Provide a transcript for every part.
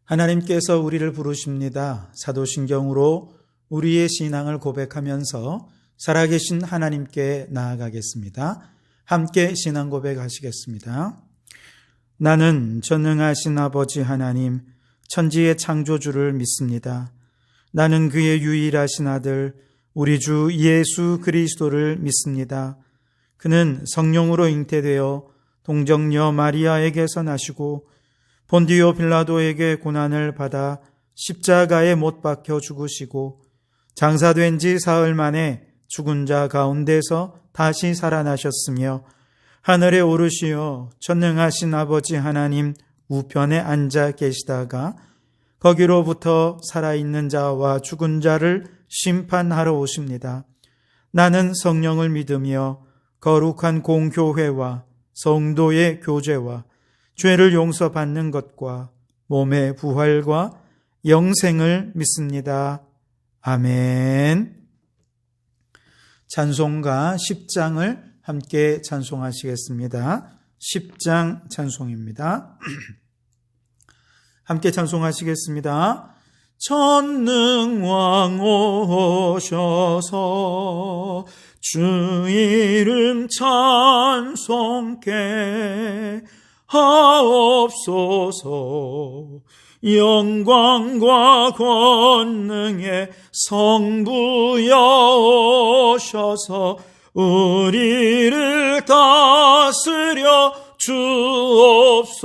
하나님께서 우리를 부르십니다. 사도신경으로 우리의 신앙을 고백하면서 살아계신 하나님께 나아가겠습니다. 함께 신앙 고백하시겠습니다. 나는 전능하신 아버지 하나님, 천지의 창조주를 믿습니다. 나는 그의 유일하신 아들, 우리 주 예수 그리스도를 믿습니다. 그는 성령으로 잉태되어 동정녀 마리아에게서 나시고 본디오 빌라도에게 고난을 받아 십자가에 못 박혀 죽으시고 장사된 지 사흘 만에 죽은 자 가운데서 다시 살아나셨으며 하늘에 오르시어 전능하신 아버지 하나님 우편에 앉아 계시다가 거기로부터 살아있는 자와 죽은 자를 심판하러 오십니다. 나는 성령을 믿으며 거룩한 공교회와 성도의 교제와 죄를 용서받는 것과 몸의 부활과 영생을 믿습니다. 아멘. 찬송가 10장을 함께 찬송하시겠습니다. 10장 찬송입니다. 함께 찬송하시겠습니다. 전능왕 오셔서 주 이름 찬송케 하옵소서. 영광과 권능의 성부여 오셔서 우리를 다스려 주옵소서.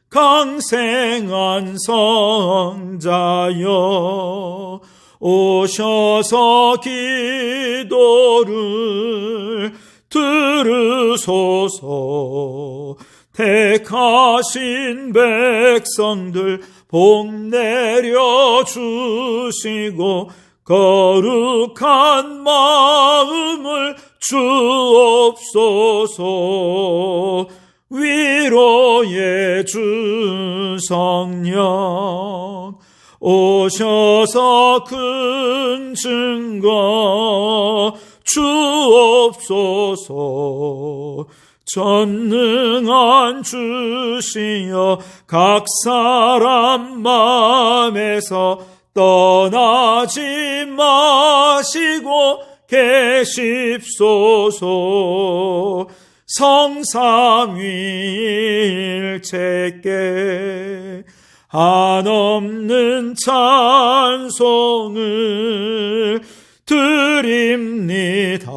강생한 성자여 오셔서 기도를 들으소서. 택하신 백성들 복 내려 주시고 거룩한 마음을 주옵소서. 위로의 주 성령 오셔서 큰 증거 주옵소서. 전능한 주시여 각 사람 마음에서 떠나지 마시고 계십소서. 성삼위일체께 한없는 찬송을 드립니다.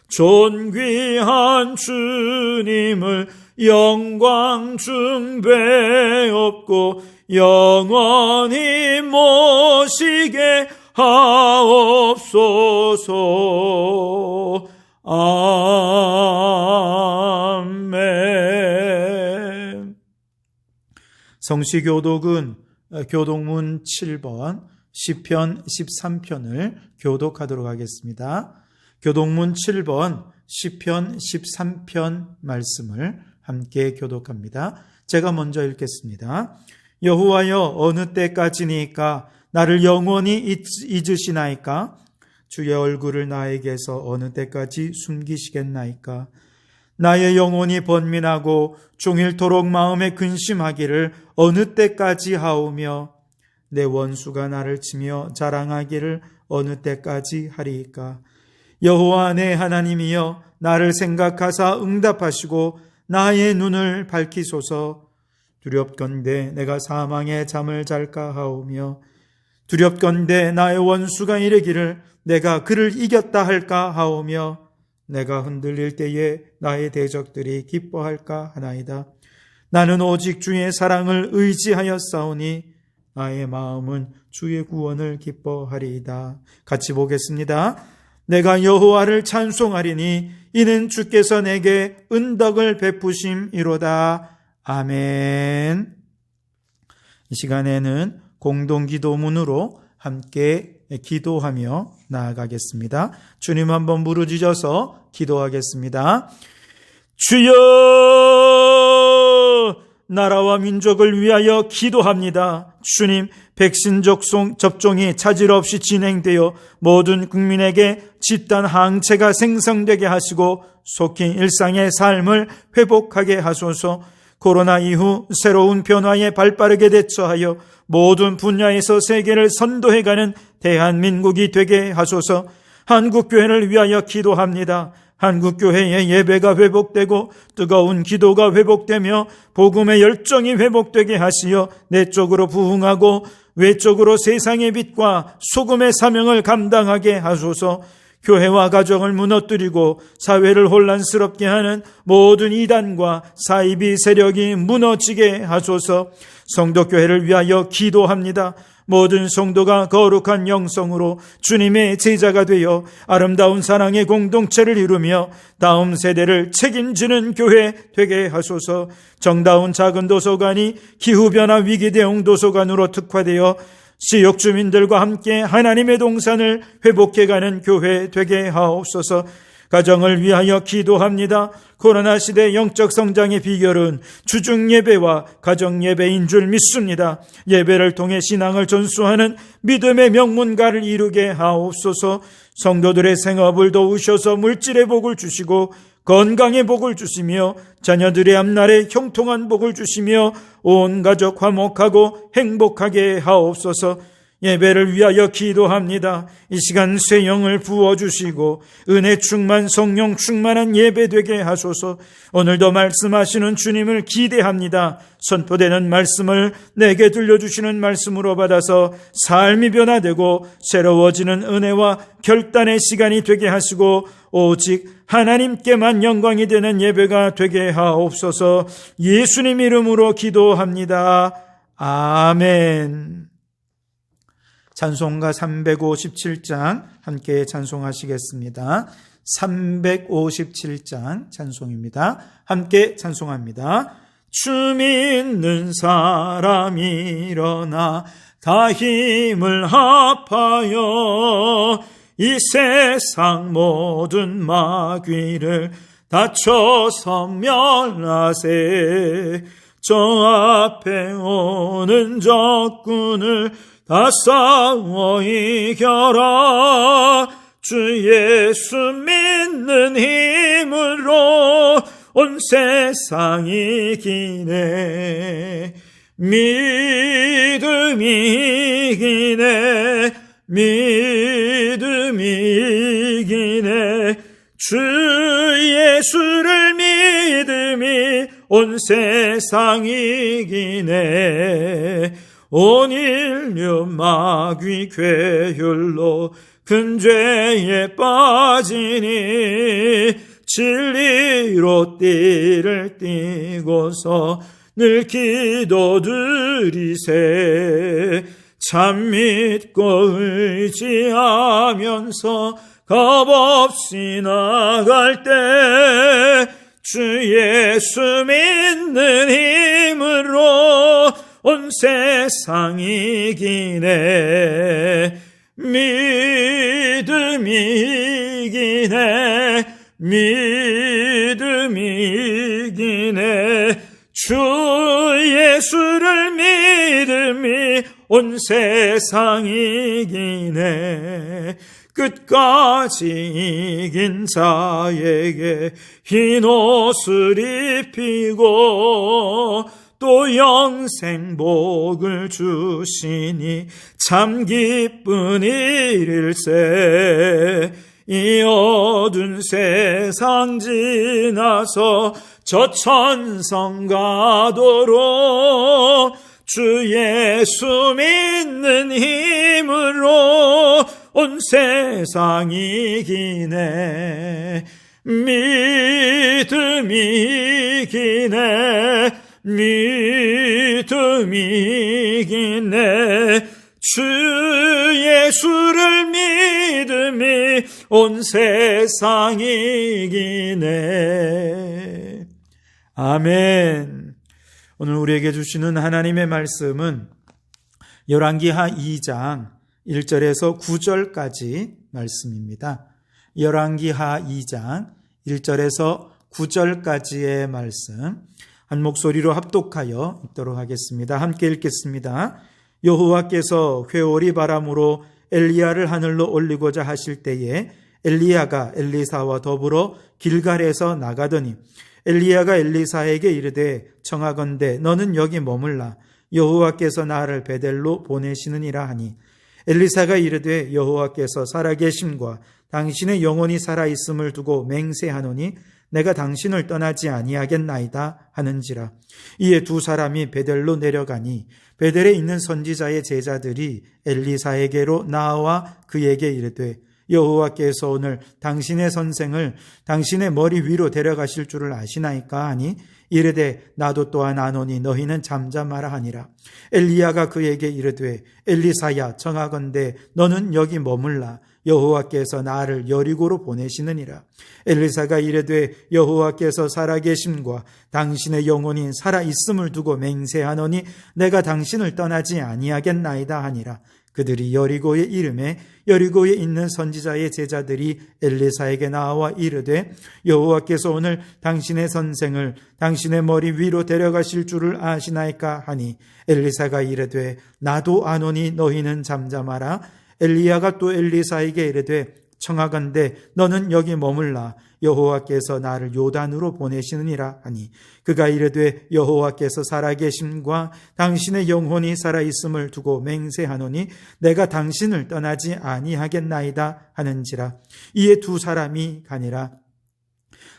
존귀한 주님을 영광 중배옵고 영원히 모시게 하옵소서. 아멘. 성시교독은 교독문 7번 시편 13편을 교독하도록 하겠습니다. 교독문 7번 시편 13편 말씀을 함께 교독합니다. 제가 먼저 읽겠습니다. 여호와여, 어느 때까지니까 나를 영원히 잊으시나이까? 주의 얼굴을 나에게서 어느 때까지 숨기시겠나이까? 나의 영혼이 번민하고 종일토록 마음에 근심하기를 어느 때까지 하오며 내 원수가 나를 치며 자랑하기를 어느 때까지 하리이까? 여호와 내 하나님이여, 나를 생각하사 응답하시고 나의 눈을 밝히소서. 두렵건대 내가 사망의 잠을 잘까 하오며 두렵건대 나의 원수가 이르기를 내가 그를 이겼다 할까 하오며 내가 흔들릴 때에 나의 대적들이 기뻐할까 하나이다. 나는 오직 주의 사랑을 의지하였사오니 나의 마음은 주의 구원을 기뻐하리이다. 같이 보겠습니다. 내가 여호와를 찬송하리니 이는 주께서 내게 은덕을 베푸심이로다. 아멘. 이 시간에는 공동기도문으로 함께 기도하며 나아가겠습니다. 주님 한번 부르짖어서 기도하겠습니다. 주여, 나라와 민족을 위하여 기도합니다. 주님, 백신 접종이 차질 없이 진행되어 모든 국민에게 집단 항체가 생성되게 하시고 속히 일상의 삶을 회복하게 하소서. 코로나 이후 새로운 변화에 발빠르게 대처하여 모든 분야에서 세계를 선도해가는 대한민국이 되게 하소서. 한국교회를 위하여 기도합니다. 한국교회의 예배가 회복되고 뜨거운 기도가 회복되며 복음의 열정이 회복되게 하시어 내적으로 부흥하고 외적으로 세상의 빛과 소금의 사명을 감당하게 하소서. 교회와 가정을 무너뜨리고 사회를 혼란스럽게 하는 모든 이단과 사이비 세력이 무너지게 하소서. 성도교회를 위하여 기도합니다. 모든 성도가 거룩한 영성으로 주님의 제자가 되어 아름다운 사랑의 공동체를 이루며 다음 세대를 책임지는 교회 되게 하소서. 정다운 작은 도서관이 기후변화 위기대응 도서관으로 특화되어 지역 주민들과 함께 하나님의 동산을 회복해가는 교회 되게 하옵소서. 가정을 위하여 기도합니다. 코로나 시대 영적 성장의 비결은 주중 예배와 가정 예배인 줄 믿습니다. 예배를 통해 신앙을 전수하는 믿음의 명문가를 이루게 하옵소서. 성도들의 생업을 도우셔서 물질의 복을 주시고 건강의 복을 주시며 자녀들의 앞날에 형통한 복을 주시며 온 가족 화목하고 행복하게 하옵소서. 예배를 위하여 기도합니다. 이 시간 새 영을 부어주시고 은혜 충만 성령 충만한 예배 되게 하소서. 오늘도 말씀하시는 주님을 기대합니다. 선포되는 말씀을 내게 들려주시는 말씀으로 받아서 삶이 변화되고 새로워지는 은혜와 결단의 시간이 되게 하시고 오직 하나님께만 영광이 되는 예배가 되게 하옵소서. 예수님 이름으로 기도합니다. 아멘. 찬송가 357장 함께 찬송하시겠습니다. 357장 찬송입니다. 함께 찬송합니다. 주 믿는 사람이 일어나 다 힘을 합하여 이 세상 모든 마귀를 다쳐서 멸하세. 저 앞에 오는 적군을 다 싸워 이겨라. 주 예수 믿는 힘으로 온 세상 이기네. 믿음이 이기네. 믿음이 이기네. 주 예수를 믿음이 온 세상 이기네. 온 인류 마귀 괴율로 큰 죄에 빠지니 진리로 띠를 띠고서 늘 기도드리세. 참 믿고 의지하면서 겁없이 나갈 때 주 예수 믿는 힘으로 온 세상 이기네. 믿음이 이기네. 믿음이 이기네. 주 예수를 믿음이 온 세상 이기네. 끝까지 이긴 자에게 흰 옷을 입히고 또 영생복을 주시니 참 기쁜 일일세. 이 어두운 세상 지나서 저 천성 가도록 주 예수 믿는 힘으로 온 세상 이기네. 믿음이 이기네. 믿음이 이기네. 주 예수를 믿음이 온 세상 이기네. 아멘. 오늘 우리에게 주시는 하나님의 말씀은 열왕기하 2장 1절에서 9절까지 말씀입니다. 열왕기하 2장 1절에서 9절까지의 말씀 한 목소리로 합독하여 읽도록 하겠습니다. 함께 읽겠습니다. 여호와께서 회오리 바람으로 엘리야를 하늘로 올리고자 하실 때에 엘리야가 엘리사와 더불어 길갈에서 나가더니 엘리야가 엘리사에게 이르되 청하건대 너는 여기 머물라 여호와께서 나를 베델로 보내시느니라 하니 엘리사가 이르되 여호와께서 살아계심과 당신의 영혼이 살아있음을 두고 맹세하노니 내가 당신을 떠나지 아니하겠나이다 하는지라. 이에 두 사람이 베델로 내려가니 베델에 있는 선지자의 제자들이 엘리사에게로 나와 그에게 이르되 여호와께서 오늘 당신의 선생을 당신의 머리 위로 데려가실 줄을 아시나이까 하니 이르되 나도 또한 아노니 너희는 잠잠하라 하니라. 엘리야가 그에게 이르되 엘리사야 청하건대 너는 여기 머물라 여호와께서 나를 여리고로 보내시느니라. 엘리사가 이르되 여호와께서 살아계심과 당신의 영혼이 살아있음을 두고 맹세하노니 내가 당신을 떠나지 아니하겠나이다 하니라. 그들이 여리고에 이름에 여리고에 있는 선지자의 제자들이 엘리사에게 나와 이르되 여호와께서 오늘 당신의 선생을 당신의 머리 위로 데려가실 줄을 아시나이까 하니 엘리사가 이르되 나도 아노니 너희는 잠잠하라. 엘리야가 또 엘리사에게 이르되 청하건대 너는 여기 머물라 여호와께서 나를 요단으로 보내시느니라 하니 그가 이르되 여호와께서 살아계심과 당신의 영혼이 살아있음을 두고 맹세하노니 내가 당신을 떠나지 아니하겠나이다 하는지라. 이에 두 사람이 가니라.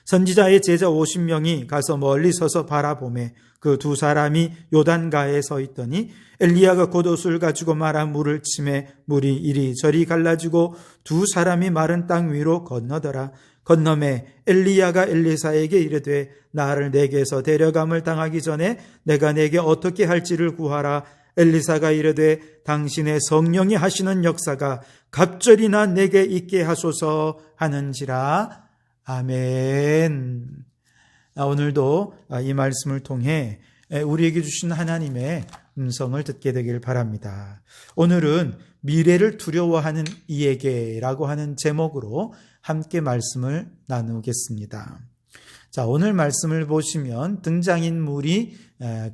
선지자의 제자 50명이 가서 멀리 서서 바라보매 그 두 사람이 요단가에 서 있더니 엘리야가 겉옷을 가지고 말아 물을 치매 물이 이리저리 갈라지고 두 사람이 마른 땅 위로 건너더라. 건너매 엘리야가 엘리사에게 이르되 나를 내게서 데려감을 당하기 전에 내가 내게 어떻게 할지를 구하라. 엘리사가 이르되 당신의 성령이 하시는 역사가 갑절이나 내게 있게 하소서 하는지라. 아멘. 오늘도 이 말씀을 통해 우리에게 주신 하나님의 음성을 듣게 되길 바랍니다. 오늘은 미래를 두려워하는 이에게라고 하는 제목으로 함께 말씀을 나누겠습니다. 자, 오늘 말씀을 보시면 등장인물이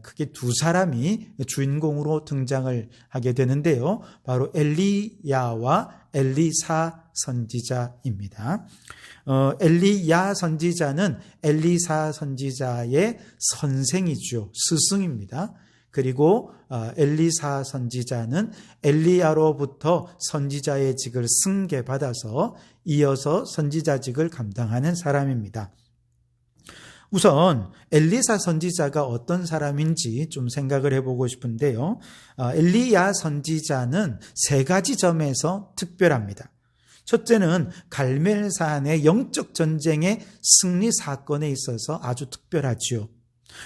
크게 두 사람이 주인공으로 등장을 하게 되는데요. 바로 엘리야와 엘리사 선지자입니다. 엘리야 선지자는 엘리사 선지자의 선생이죠. 스승입니다. 그리고 엘리사 선지자는 엘리야로부터 선지자의 직을 승계받아서 이어서 선지자직을 감당하는 사람입니다. 우선 엘리사 선지자가 어떤 사람인지 좀 생각을 해보고 싶은데요. 엘리야 선지자는 세 가지 점에서 특별합니다. 첫째는 갈멜산의 영적 전쟁의 승리 사건에 있어서 아주 특별하지요.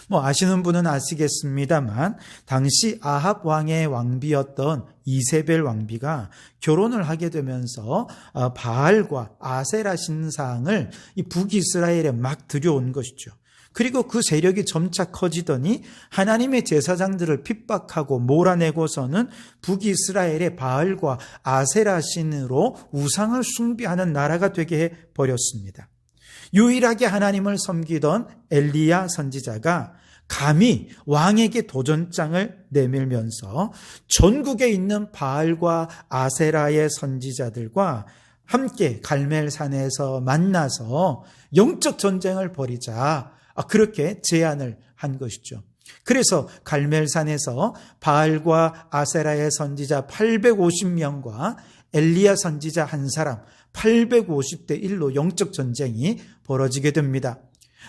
아시는 분은 아시겠습니다만 당시 아합 왕의 왕비였던 이세벨 왕비가 결혼을 하게 되면서 바알과 아세라 신상을 이 북이스라엘에 막 들여온 것이죠. 그리고 그 세력이 점차 커지더니 하나님의 제사장들을 핍박하고 몰아내고서는 북이스라엘의 바알과 아세라 신으로 우상을 숭배하는 나라가 되게 해버렸습니다. 유일하게 하나님을 섬기던 엘리야 선지자가 감히 왕에게 도전장을 내밀면서 전국에 있는 바알과 아세라의 선지자들과 함께 갈멜산에서 만나서 영적 전쟁을 벌이자 그렇게 제안을 한 것이죠. 그래서 갈멜산에서 바알과 아세라의 선지자 850명과 엘리야 선지자 한 사람 850대 1로 영적 전쟁이 벌어지게 됩니다.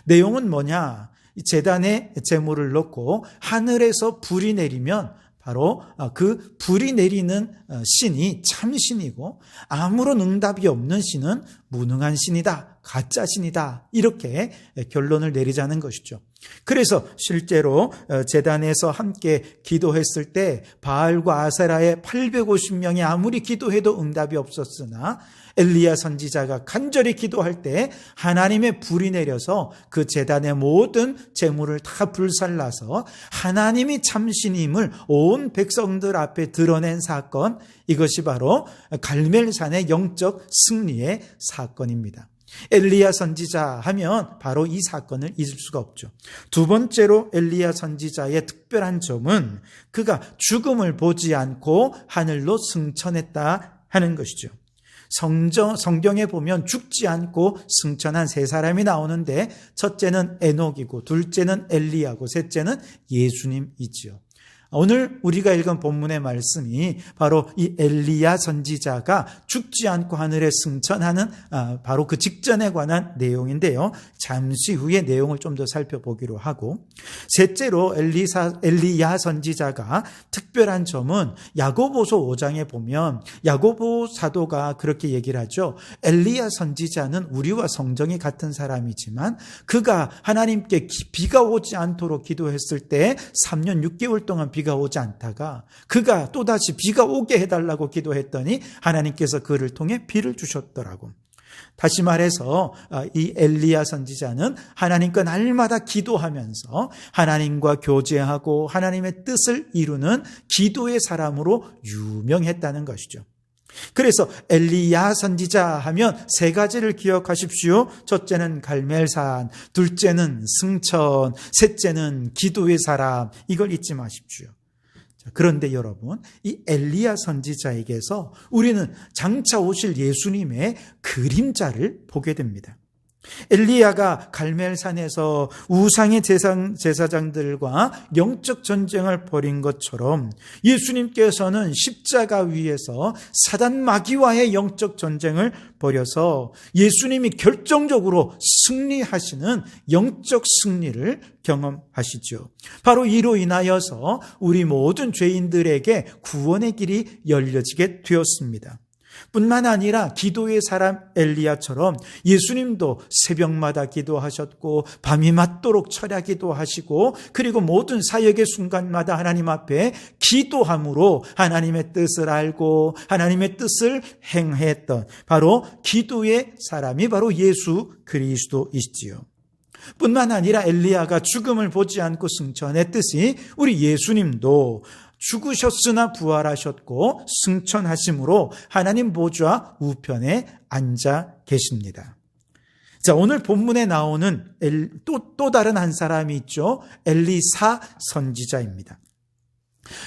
내용은 뭐냐? 제단에 제물을 넣고 하늘에서 불이 내리면 바로 그 불이 내리는 신이 참신이고 아무런 응답이 없는 신은 무능한 신이다, 가짜 신이다, 이렇게 결론을 내리자는 것이죠. 그래서 실제로 제단에서 함께 기도했을 때 바알과 아세라의 850명이 아무리 기도해도 응답이 없었으나 엘리야 선지자가 간절히 기도할 때 하나님의 불이 내려서 그 제단의 모든 제물을 다 불살라서 하나님이 참신임을 온 백성들 앞에 드러낸 사건, 이것이 바로 갈멜산의 영적 승리의 사건입니다. 엘리야 선지자 하면 바로 이 사건을 잊을 수가 없죠. 두 번째로 엘리야 선지자의 특별한 점은 그가 죽음을 보지 않고 하늘로 승천했다 하는 것이죠. 성경에 보면 죽지 않고 승천한 세 사람이 나오는데 첫째는 에녹이고 둘째는 엘리야고 셋째는 예수님이지요. 오늘 우리가 읽은 본문의 말씀이 바로 이 엘리야 선지자가 죽지 않고 하늘에 승천하는 바로 그 직전에 관한 내용인데요. 잠시 후에 내용을 좀 더 살펴보기로 하고, 셋째로 엘리야 선지자가 특별한 점은 야고보서 5장에 보면 야고보 사도가 그렇게 얘기를 하죠. 엘리야 선지자는 우리와 성정이 같은 사람이지만 그가 하나님께 비가 오지 않도록 기도했을 때 3년 6개월 동안 비가 오지 않다가 그가 또다시 비가 오게 해달라고 기도했더니 하나님께서 그를 통해 비를 주셨더라고. 다시 말해서 이 엘리야 선지자는 하나님과 날마다 기도하면서 하나님과 교제하고 하나님의 뜻을 이루는 기도의 사람으로 유명했다는 것이죠. 그래서 엘리야 선지자 하면 세 가지를 기억하십시오. 첫째는 갈멜산, 둘째는 승천, 셋째는 기도의 사람. 이걸 잊지 마십시오. 그런데 여러분, 이 엘리야 선지자에게서 우리는 장차 오실 예수님의 그림자를 보게 됩니다. 엘리야가 갈멜산에서 우상의 제사장들과 영적 전쟁을 벌인 것처럼 예수님께서는 십자가 위에서 사단 마귀와의 영적 전쟁을 벌여서 예수님이 결정적으로 승리하시는 영적 승리를 경험하시죠. 바로 이로 인하여서 우리 모든 죄인들에게 구원의 길이 열려지게 되었습니다. 뿐만 아니라 기도의 사람 엘리야처럼 예수님도 새벽마다 기도하셨고 밤이 맞도록 철야기도 하시고 그리고 모든 사역의 순간마다 하나님 앞에 기도함으로 하나님의 뜻을 알고 하나님의 뜻을 행했던 바로 기도의 사람이 바로 예수 그리스도이시지요. 뿐만 아니라 엘리야가 죽음을 보지 않고 승천했듯이 우리 예수님도 죽으셨으나 부활하셨고 승천하심으로 하나님 보좌 우편에 앉아 계십니다. 자, 오늘 본문에 나오는 또 다른 한 사람이 있죠. 엘리사 선지자입니다.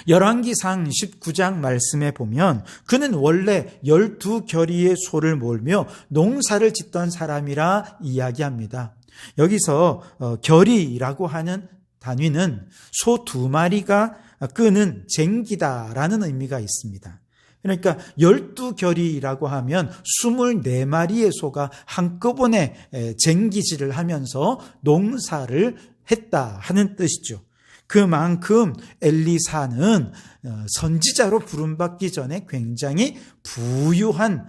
열왕기상 19장 말씀에 보면 그는 원래 12겨리의 소를 몰며 농사를 짓던 사람이라 이야기합니다. 여기서 겨리라고 하는 단위는 소 2마리가 끄는 쟁기다라는 의미가 있습니다. 그러니까 12겨리라고 하면 24마리의 소가 한꺼번에 쟁기질을 하면서 농사를 했다 하는 뜻이죠. 그만큼 엘리사는 선지자로 부름받기 전에 굉장히 부유한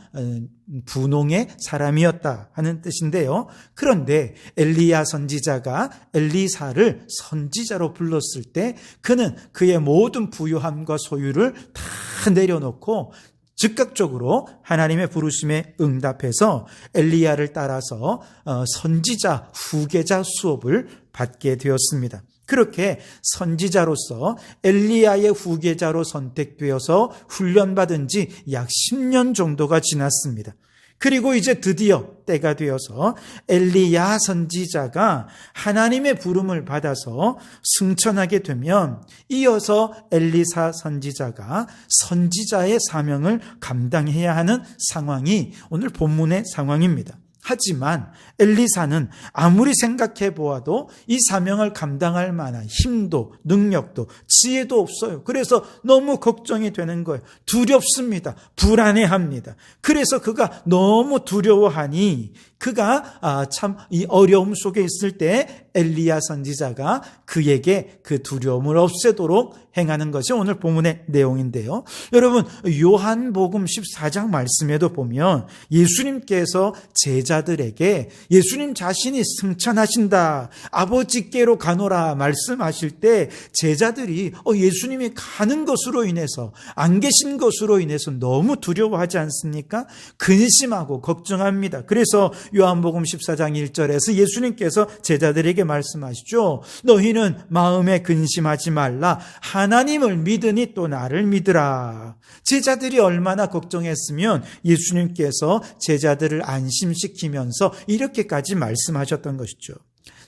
분홍의 사람이었다 하는 뜻인데요. 그런데 엘리야 선지자가 엘리사를 선지자로 불렀을 때 그는 그의 모든 부유함과 소유를 다 내려놓고 즉각적으로 하나님의 부르심에 응답해서 엘리야를 따라서 선지자 후계자 수업을 받게 되었습니다. 그렇게 선지자로서 엘리야의 후계자로 선택되어서 훈련받은 지 약 10년 정도가 지났습니다. 그리고 이제 드디어 때가 되어서 엘리야 선지자가 하나님의 부름을 받아서 승천하게 되면 이어서 엘리사 선지자가 선지자의 사명을 감당해야 하는 상황이 오늘 본문의 상황입니다. 하지만 엘리사는 아무리 생각해 보아도 이 사명을 감당할 만한 힘도 능력도 지혜도 없어요. 그래서 너무 걱정이 되는 거예요. 두렵습니다. 불안해합니다. 그래서 그가 너무 두려워하니 그가 참 이 어려움 속에 있을 때 엘리야 선지자가 그에게 그 두려움을 없애도록 행하는 것이 오늘 본문의 내용인데요. 여러분, 요한복음 14장 말씀에도 보면 예수님께서 제자들에게 예수님 자신이 승천하신다, 아버지께로 가노라 말씀하실 때 제자들이 예수님이 가는 것으로 인해서 안 계신 것으로 인해서 너무 두려워하지 않습니까? 근심하고 걱정합니다. 그래서 요한복음 14장 1절에서 예수님께서 제자들에게 말씀하시죠. 너희는 마음에 근심하지 말라. 하나님을 믿으니 또 나를 믿으라. 제자들이 얼마나 걱정했으면 예수님께서 제자들을 안심시키면서 이렇게까지 말씀하셨던 것이죠.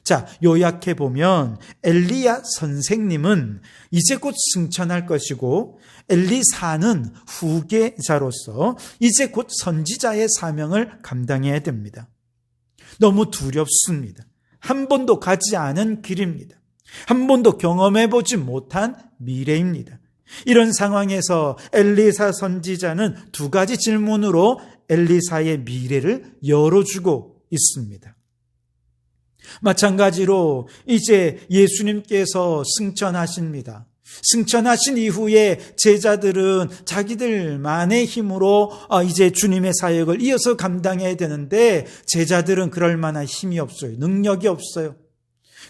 자, 요약해 보면 엘리야 선생님은 이제 곧 승천할 것이고 엘리사는 후계자로서 이제 곧 선지자의 사명을 감당해야 됩니다. 너무 두렵습니다. 한 번도 가지 않은 길입니다. 한 번도 경험해 보지 못한 미래입니다. 이런 상황에서 엘리사 선지자는 두 가지 질문으로 엘리사의 미래를 열어주고 있습니다. 마찬가지로 이제 예수님께서 승천하십니다. 승천하신 이후에 제자들은 자기들만의 힘으로 이제 주님의 사역을 이어서 감당해야 되는데 제자들은 그럴 만한 힘이 없어요. 능력이 없어요.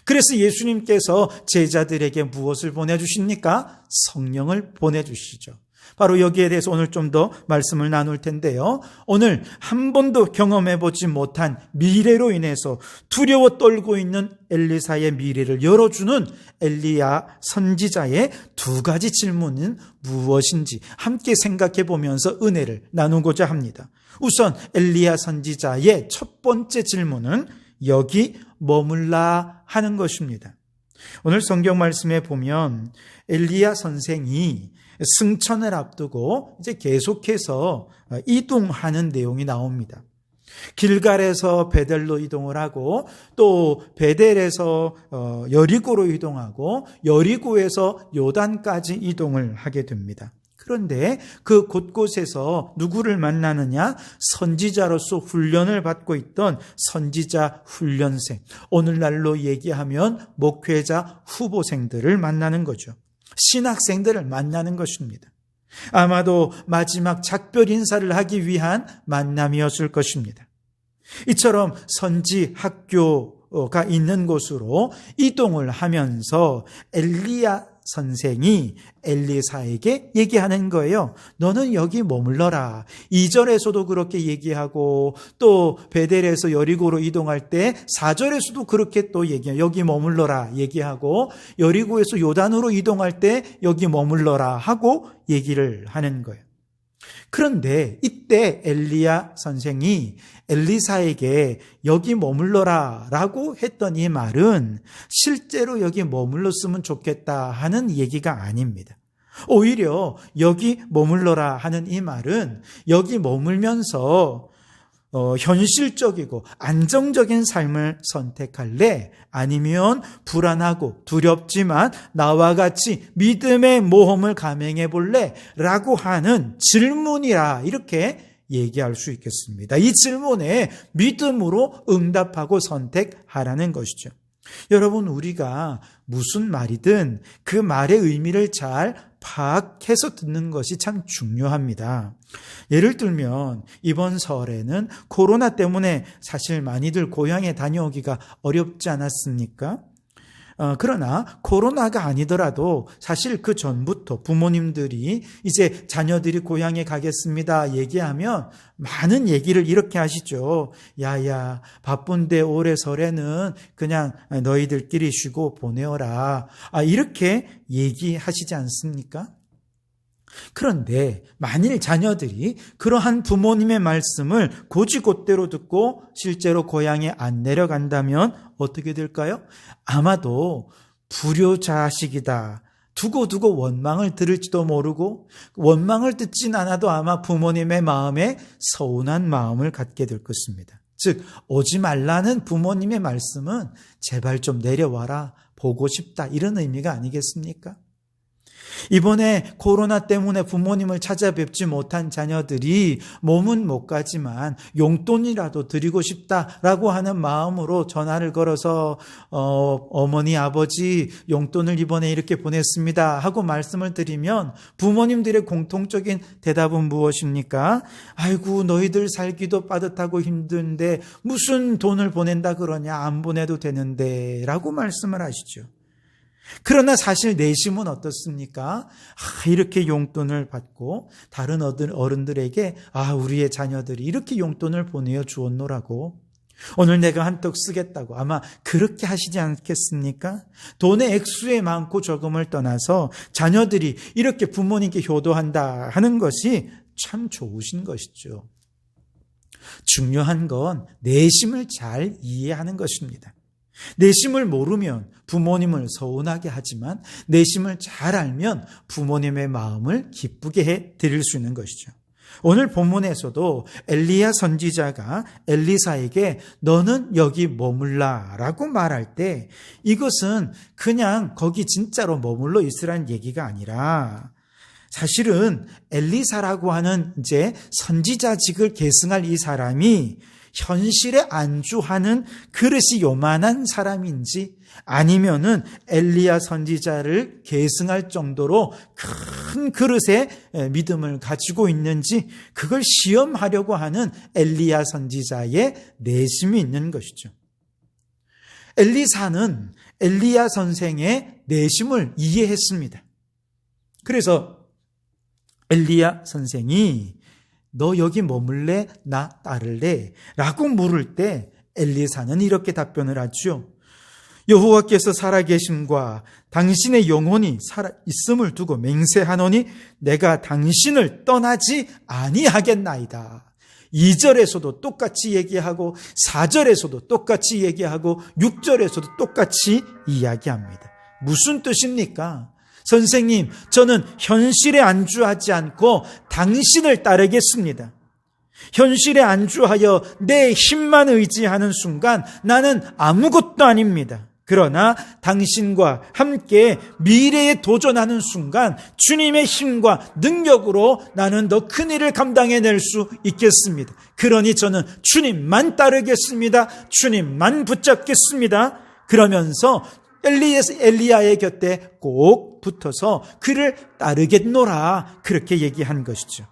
그래서 예수님께서 제자들에게 무엇을 보내주십니까? 성령을 보내주시죠. 바로 여기에 대해서 오늘 좀 더 말씀을 나눌 텐데요. 오늘 한 번도 경험해보지 못한 미래로 인해서 두려워 떨고 있는 엘리사의 미래를 열어주는 엘리야 선지자의 두 가지 질문은 무엇인지 함께 생각해 보면서 은혜를 나누고자 합니다. 우선 엘리야 선지자의 첫 번째 질문은 여기 머물라 하는 것입니다. 오늘 성경 말씀에 보면 엘리야 선생이 승천을 앞두고 이제 계속해서 이동하는 내용이 나옵니다. 길갈에서 베델로 이동을 하고 또 베델에서 여리고로 이동하고 여리고에서 요단까지 이동을 하게 됩니다. 그런데 그 곳곳에서 누구를 만나느냐? 선지자로서 훈련을 받고 있던 선지자 훈련생, 오늘날로 얘기하면 목회자 후보생들을 만나는 거죠. 신학생들을 만나는 것입니다. 아마도 마지막 작별 인사를 하기 위한 만남이었을 것입니다. 이처럼 선지 학교가 있는 곳으로 이동을 하면서 엘리야 선생이 엘리사에게 얘기하는 거예요. 너는 여기 머물러라. 2절에서도 그렇게 얘기하고 또 베델에서 여리고로 이동할 때 4절에서도 그렇게 또 얘기해요. 여기 머물러라 얘기하고 여리고에서 요단으로 이동할 때 여기 머물러라 하고 얘기를 하는 거예요. 그런데 이때 엘리야 선생이 엘리사에게 여기 머물러라 라고 했던 이 말은 실제로 여기 머물렀으면 좋겠다 하는 얘기가 아닙니다. 오히려 여기 머물러라 하는 이 말은 여기 머물면서 현실적이고 안정적인 삶을 선택할래? 아니면 불안하고 두렵지만 나와 같이 믿음의 모험을 감행해 볼래? 라고 하는 질문이라 이렇게 얘기할 수 있겠습니다. 이 질문에 믿음으로 응답하고 선택하라는 것이죠. 여러분, 우리가 무슨 말이든 그 말의 의미를 잘 파악해서 듣는 것이 참 중요합니다. 예를 들면 이번 설에는 코로나 때문에 사실 많이들 고향에 다녀오기가 어렵지 않았습니까? 그러나 코로나가 아니더라도 사실 그 전부터 부모님들이 이제 자녀들이 고향에 가겠습니다 얘기하면 많은 얘기를 이렇게 하시죠. 야야, 바쁜데 올해 설에는 그냥 너희들끼리 쉬고 보내어라. 이렇게 얘기하시지 않습니까? 그런데 만일 자녀들이 그러한 부모님의 말씀을 곧이곧대로 듣고 실제로 고향에 안 내려간다면 어떻게 될까요? 아마도 불효자식이다. 두고두고 원망을 들을지도 모르고 원망을 듣진 않아도 아마 부모님의 마음에 서운한 마음을 갖게 될 것입니다. 즉 오지 말라는 부모님의 말씀은 제발 좀 내려와라, 보고 싶다, 이런 의미가 아니겠습니까? 이번에 코로나 때문에 부모님을 찾아뵙지 못한 자녀들이 몸은 못 가지만 용돈이라도 드리고 싶다라고 하는 마음으로 전화를 걸어서 어머니 아버지 용돈을 이번에 이렇게 보냈습니다 하고 말씀을 드리면 부모님들의 공통적인 대답은 무엇입니까? 아이고, 너희들 살기도 빠듯하고 힘든데 무슨 돈을 보낸다 그러냐, 안 보내도 되는데 라고 말씀을 하시죠. 그러나 사실 내심은 어떻습니까? 이렇게 용돈을 받고 다른 어른들에게 우리의 자녀들이 이렇게 용돈을 보내어 주었노라고, 오늘 내가 한턱 쓰겠다고 아마 그렇게 하시지 않겠습니까? 돈의 액수의 많고 적음을 떠나서 자녀들이 이렇게 부모님께 효도한다 하는 것이 참 좋으신 것이죠. 중요한 건 내심을 잘 이해하는 것입니다. 내심을 모르면 부모님을 서운하게 하지만 내심을 잘 알면 부모님의 마음을 기쁘게 해 드릴 수 있는 것이죠. 오늘 본문에서도 엘리야 선지자가 엘리사에게 너는 여기 머물라 라고 말할 때 이것은 그냥 거기 진짜로 머물러 있으라는 얘기가 아니라 사실은 엘리사라고 하는 이제 선지자직을 계승할 이 사람이 현실에 안주하는 그릇이 요만한 사람인지 아니면은 엘리야 선지자를 계승할 정도로 큰 그릇의 믿음을 가지고 있는지 그걸 시험하려고 하는 엘리야 선지자의 내심이 있는 것이죠. 엘리사는 엘리야 선생의 내심을 이해했습니다. 그래서 엘리야 선생이 너 여기 머물래? 나 따를래? 라고 물을 때 엘리사는 이렇게 답변을 하죠. 여호와께서 살아계심과 당신의 영혼이 살아있음을 두고 맹세하노니 내가 당신을 떠나지 아니하겠나이다. 2절에서도 똑같이 얘기하고 4절에서도 똑같이 얘기하고 6절에서도 똑같이 이야기합니다. 무슨 뜻입니까? 선생님, 저는 현실에 안주하지 않고 당신을 따르겠습니다. 현실에 안주하여 내 힘만 의지하는 순간 나는 아무것도 아닙니다. 그러나 당신과 함께 미래에 도전하는 순간 주님의 힘과 능력으로 나는 더 큰 일을 감당해낼 수 있겠습니다. 그러니 저는 주님만 따르겠습니다. 주님만 붙잡겠습니다. 그러면서 엘리야의 곁에 꼭 붙어서 그를 따르겠노라 그렇게 얘기한 것이죠.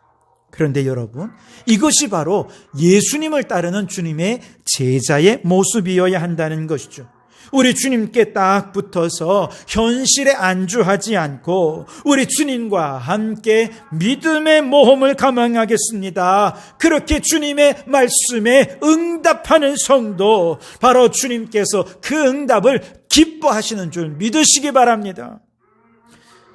그런데 여러분, 이것이 바로 예수님을 따르는 주님의 제자의 모습이어야 한다는 것이죠. 우리 주님께 딱 붙어서 현실에 안주하지 않고 우리 주님과 함께 믿음의 모험을 감행하겠습니다. 그렇게 주님의 말씀에 응답하는 성도, 바로 주님께서 그 응답을 기뻐하시는 줄 믿으시기 바랍니다.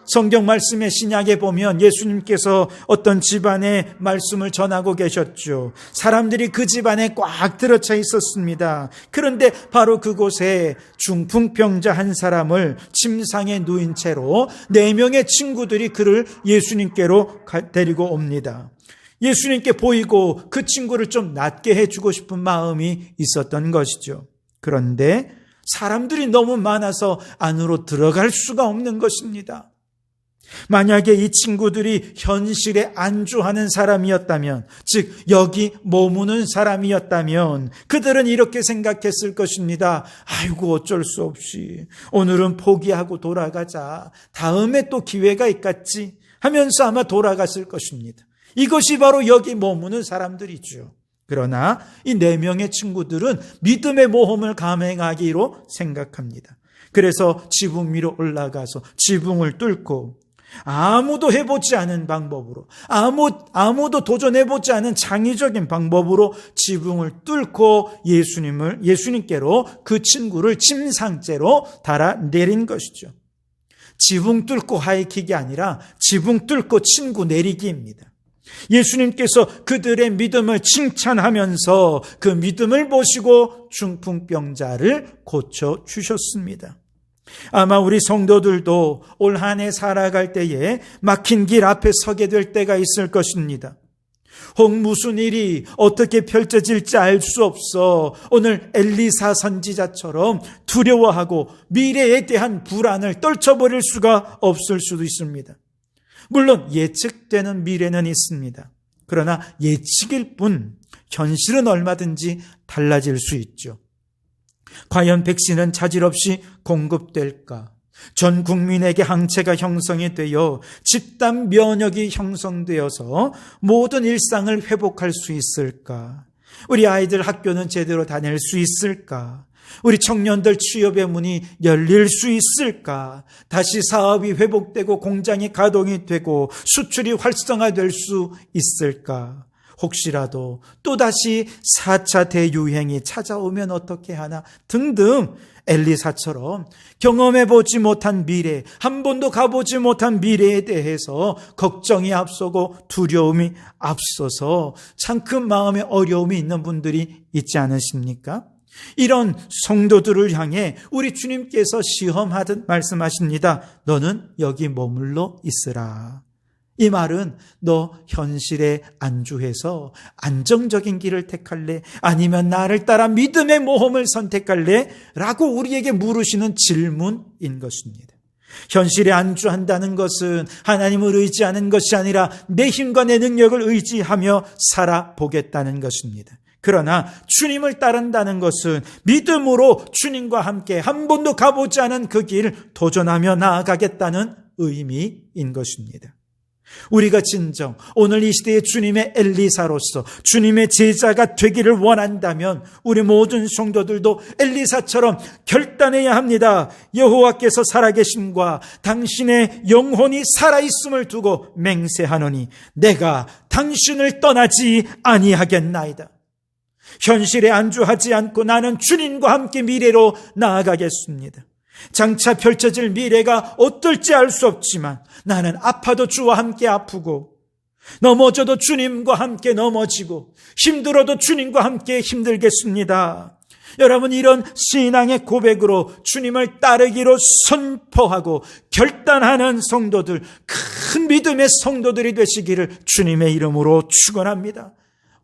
성경 말씀의 신약에 보면 예수님께서 어떤 집안에 말씀을 전하고 계셨죠. 사람들이 그 집안에 꽉 들어차 있었습니다. 그런데 바로 그곳에 중풍병자 한 사람을 침상에 누인 채로 4명의 친구들이 그를 예수님께로 데리고 옵니다. 예수님께 보이고 그 친구를 좀 낫게 해주고 싶은 마음이 있었던 것이죠. 그런데 사람들이 너무 많아서 안으로 들어갈 수가 없는 것입니다. 만약에 이 친구들이 현실에 안주하는 사람이었다면, 즉 여기 머무는 사람이었다면 그들은 이렇게 생각했을 것입니다. 아이고 어쩔 수 없이 오늘은 포기하고 돌아가자, 다음에 또 기회가 있겠지 하면서 아마 돌아갔을 것입니다. 이것이 바로 여기 머무는 사람들이죠. 그러나 이 4명의 친구들은 믿음의 모험을 감행하기로 생각합니다. 그래서 지붕 위로 올라가서 지붕을 뚫고 아무도 해보지 않은 방법으로, 아무도 도전해보지 않은 창의적인 방법으로 지붕을 뚫고 예수님께로 그 친구를 침상째로 달아내린 것이죠. 지붕 뚫고 하이킥이 아니라 지붕 뚫고 친구 내리기입니다. 예수님께서 그들의 믿음을 칭찬하면서 그 믿음을 보시고 중풍병자를 고쳐주셨습니다. 아마 우리 성도들도 올 한 해 살아갈 때에 막힌 길 앞에 서게 될 때가 있을 것입니다. 혹 무슨 일이 어떻게 펼쳐질지 알 수 없어 오늘 엘리사 선지자처럼 두려워하고 미래에 대한 불안을 떨쳐버릴 수가 없을 수도 있습니다. 물론 예측되는 미래는 있습니다. 그러나 예측일 뿐 현실은 얼마든지 달라질 수 있죠. 과연 백신은 차질 없이 공급될까? 전 국민에게 항체가 형성이 되어 집단 면역이 형성되어서 모든 일상을 회복할 수 있을까? 우리 아이들 학교는 제대로 다닐 수 있을까? 우리 청년들 취업의 문이 열릴 수 있을까? 다시 사업이 회복되고 공장이 가동이 되고 수출이 활성화될 수 있을까? 혹시라도 또다시 4차 대유행이 찾아오면 어떻게 하나 등등 엘리사처럼 경험해보지 못한 미래, 한 번도 가보지 못한 미래에 대해서 걱정이 앞서고 두려움이 앞서서 참 큰 마음의 어려움이 있는 분들이 있지 않으십니까? 이런 성도들을 향해 우리 주님께서 시험하듯 말씀하십니다. 너는 여기 머물러 있으라. 이 말은 너 현실에 안주해서 안정적인 길을 택할래? 아니면 나를 따라 믿음의 모험을 선택할래? 라고 우리에게 물으시는 질문인 것입니다. 현실에 안주한다는 것은 하나님을 의지하는 것이 아니라 내 힘과 내 능력을 의지하며 살아보겠다는 것입니다. 그러나 주님을 따른다는 것은 믿음으로 주님과 함께 한 번도 가보지 않은 그 길을 도전하며 나아가겠다는 의미인 것입니다. 우리가 진정 오늘 이 시대의 주님의 엘리사로서 주님의 제자가 되기를 원한다면 우리 모든 성도들도 엘리사처럼 결단해야 합니다. 여호와께서 살아계심과 당신의 영혼이 살아있음을 두고 맹세하노니 내가 당신을 떠나지 아니하겠나이다. 현실에 안주하지 않고 나는 주님과 함께 미래로 나아가겠습니다. 장차 펼쳐질 미래가 어떨지 알 수 없지만 나는 아파도 주와 함께 아프고 넘어져도 주님과 함께 넘어지고 힘들어도 주님과 함께 힘들겠습니다. 여러분, 이런 신앙의 고백으로 주님을 따르기로 선포하고 결단하는 성도들, 큰 믿음의 성도들이 되시기를 주님의 이름으로 축원합니다.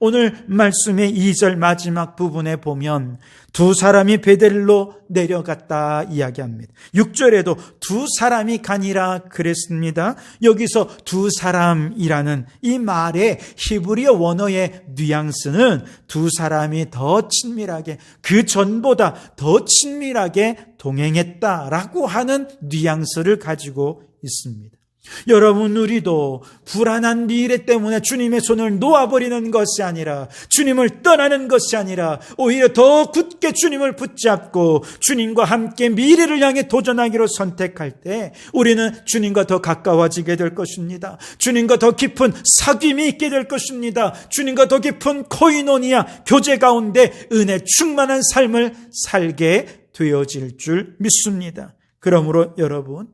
오늘 말씀의 2절 마지막 부분에 보면 두 사람이 베델로 내려갔다 이야기합니다. 6절에도 두 사람이 가니라 그랬습니다. 여기서 두 사람이라는 이 말의 히브리어 원어의 뉘앙스는 두 사람이 더 친밀하게, 그 전보다 더 친밀하게 동행했다라고 하는 뉘앙스를 가지고 있습니다. 여러분, 우리도 불안한 미래 때문에 주님의 손을 놓아버리는 것이 아니라, 주님을 떠나는 것이 아니라 오히려 더 굳게 주님을 붙잡고 주님과 함께 미래를 향해 도전하기로 선택할 때 우리는 주님과 더 가까워지게 될 것입니다. 주님과 더 깊은 사귐이 있게 될 것입니다. 주님과 더 깊은 코이노니아 교제 가운데 은혜 충만한 삶을 살게 되어질 줄 믿습니다. 그러므로 여러분,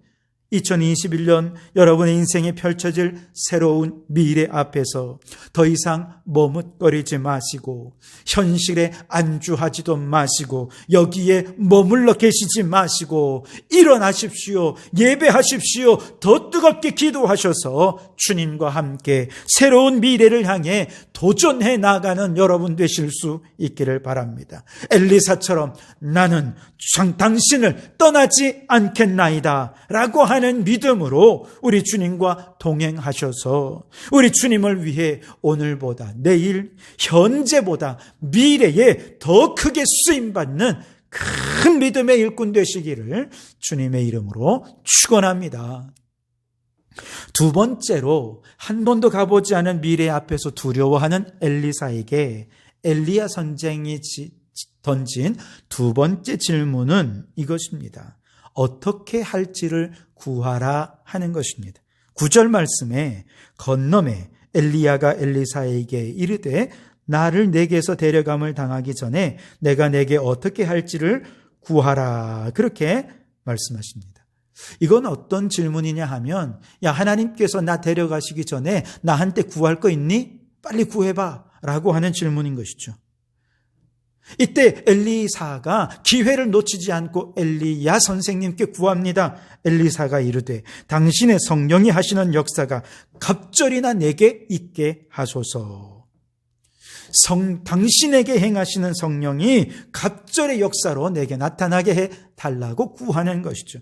2021년 여러분의 인생에 펼쳐질 새로운 미래 앞에서 더 이상 머뭇거리지 마시고 현실에 안주하지도 마시고 여기에 머물러 계시지 마시고 일어나십시오. 예배하십시오. 더 뜨겁게 기도하셔서 주님과 함께 새로운 미래를 향해 도전해 나가는 여러분 되실 수 있기를 바랍니다. 엘리사처럼 나는 당신을 떠나지 않겠나이다 라고 하는 믿음으로 우리 주님과 동행하셔서 우리 주님을 위해 오늘보다 내일, 현재보다 미래에 더 크게 쓰임받는 큰 믿음의 일꾼 되시기를 주님의 이름으로 축원합니다. 두 번째로, 한 번도 가보지 않은 미래 앞에서 두려워하는 엘리사에게 엘리야 선생이 던진 두 번째 질문은 이것입니다. 어떻게 할지를 구하라 하는 것입니다. 9절 말씀에 건너매 엘리야가 엘리사에게 이르되 나를 내게서 데려감을 당하기 전에 내가 내게 어떻게 할지를 구하라, 그렇게 말씀하십니다. 이건 어떤 질문이냐 하면, 야, 하나님께서 나 데려가시기 전에 나한테 구할 거 있니? 빨리 구해봐 라고 하는 질문인 것이죠. 이때 엘리사가 기회를 놓치지 않고 엘리야 선생님께 구합니다. 엘리사가 이르되 당신의 성령이 하시는 역사가 갑절이나 내게 있게 하소서. 당신에게 행하시는 성령이 갑절의 역사로 내게 나타나게 해달라고 구하는 것이죠.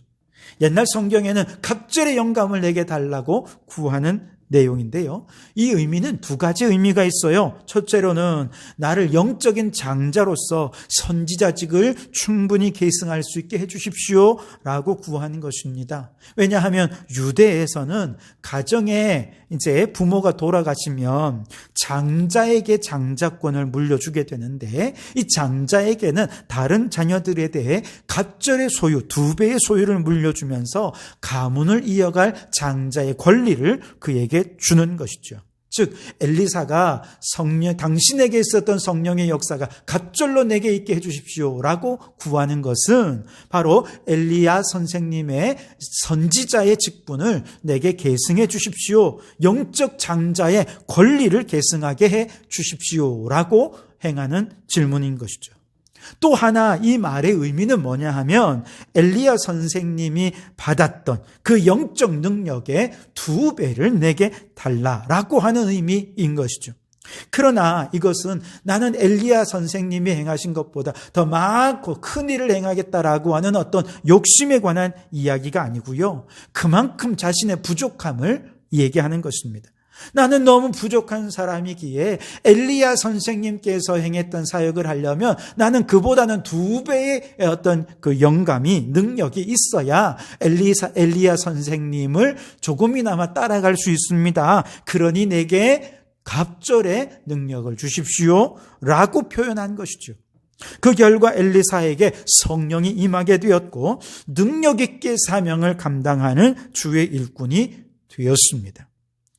옛날 성경에는 갑절의 영감을 내게 달라고 구하는 내용인데요. 이 의미는 두 가지 의미가 있어요. 첫째로는 나를 영적인 장자로서 선지자직을 충분히 계승할 수 있게 해주십시오 라고 구하는 것입니다. 왜냐하면 유대에서는 가정에 이제 부모가 돌아가시면 장자에게 장자권을 물려주게 되는데, 이 장자에게는 다른 자녀들에 대해 갑절의 소유, 2배의 소유를 물려주면서 가문을 이어갈 장자의 권리를 그에게 주는 것이죠. 즉 엘리사가 당신에게 있었던 성령의 역사가 갑절로 내게 있게 해주십시오 라고 구하는 것은 바로 엘리야 선생님의 선지자의 직분을 내게 계승해 주십시오, 영적 장자의 권리를 계승하게 해 주십시오 라고 행하는 질문인 것이죠. 또 하나 이 말의 의미는 뭐냐 하면 엘리야 선생님이 받았던 그 영적 능력의 2배를 내게 달라라고 하는 의미인 것이죠. 그러나 이것은 나는 엘리야 선생님이 행하신 것보다 더 많고 큰 일을 행하겠다라고 하는 어떤 욕심에 관한 이야기가 아니고요. 그만큼 자신의 부족함을 얘기하는 것입니다. 나는 너무 부족한 사람이기에 엘리야 선생님께서 행했던 사역을 하려면 나는 그보다는 2배의 어떤 그 영감이, 능력이 있어야 엘리야 선생님을 조금이나마 따라갈 수 있습니다. 그러니 내게 갑절의 능력을 주십시오 라고 표현한 것이죠. 그 결과 엘리사에게 성령이 임하게 되었고 능력 있게 사명을 감당하는 주의 일꾼이 되었습니다.